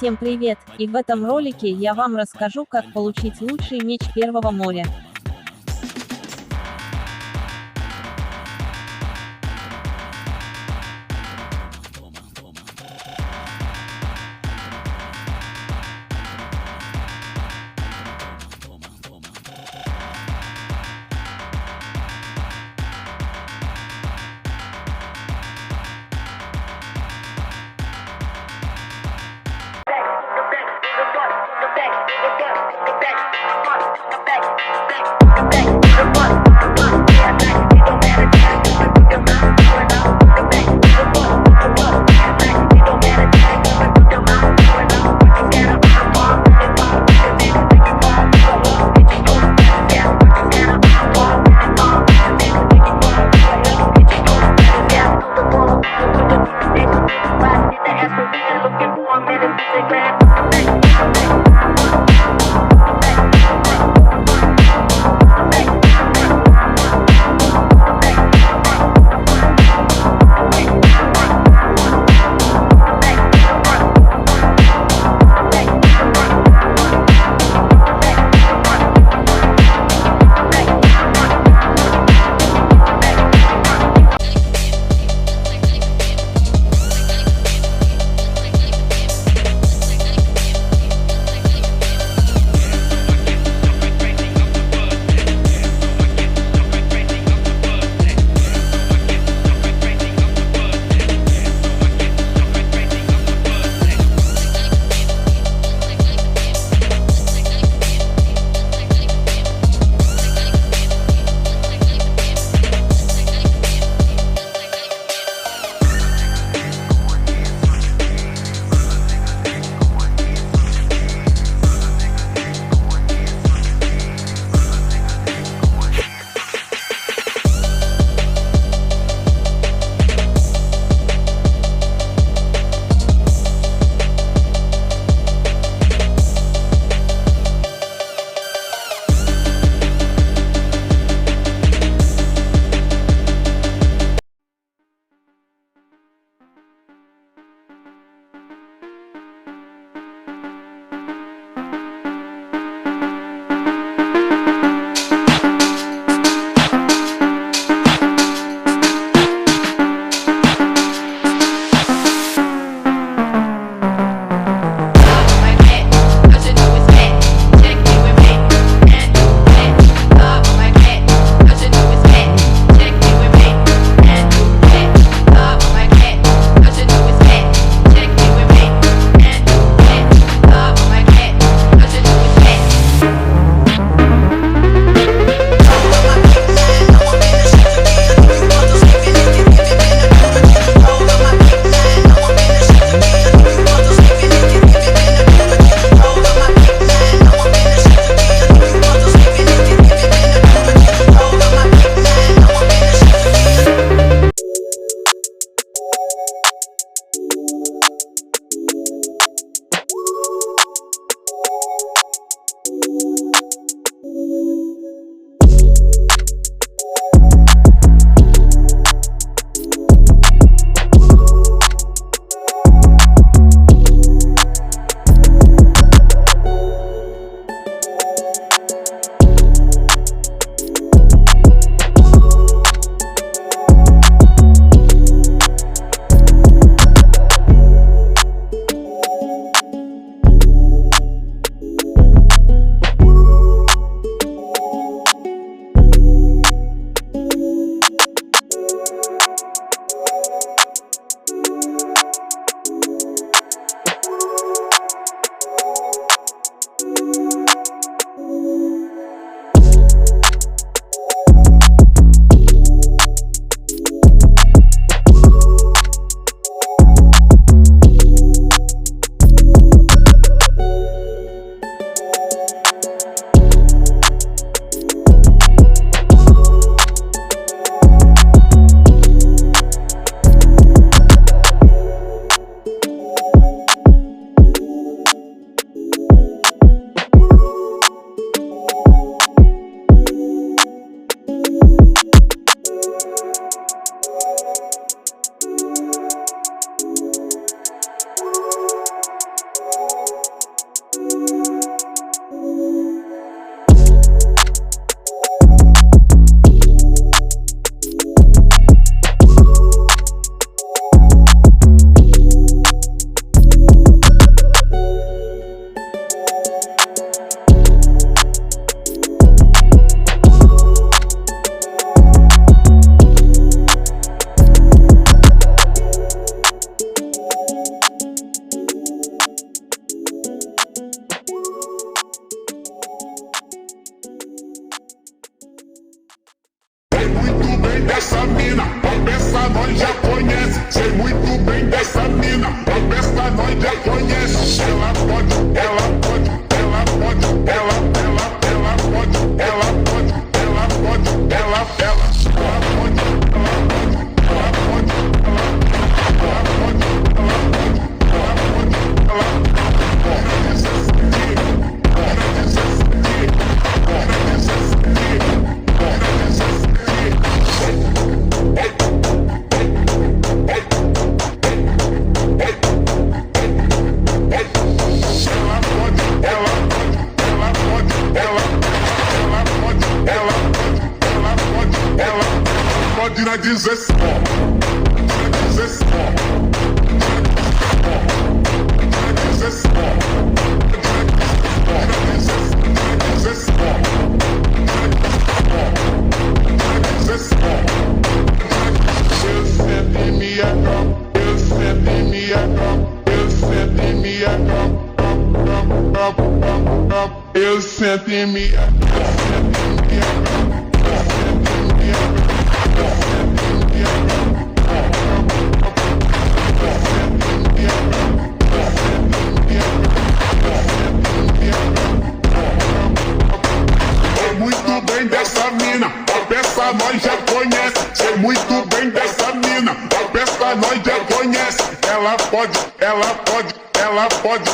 Всем привет! И в этом ролике я вам расскажу, как получить лучший меч первого моря. peça nós já conhece, sei muito bem dessa mina. A peça nós já conhece. Ela pode, ela pode, ela pode, ela pode, ela pode, ela pode, ela pode, ela pode, ela pode, na 16, eu sento em minha muito bem dessa mina, a peça nós já conhece. Sei muito bem dessa mina, a peça nós já conhece. Ela pode, ela pode, ela pode.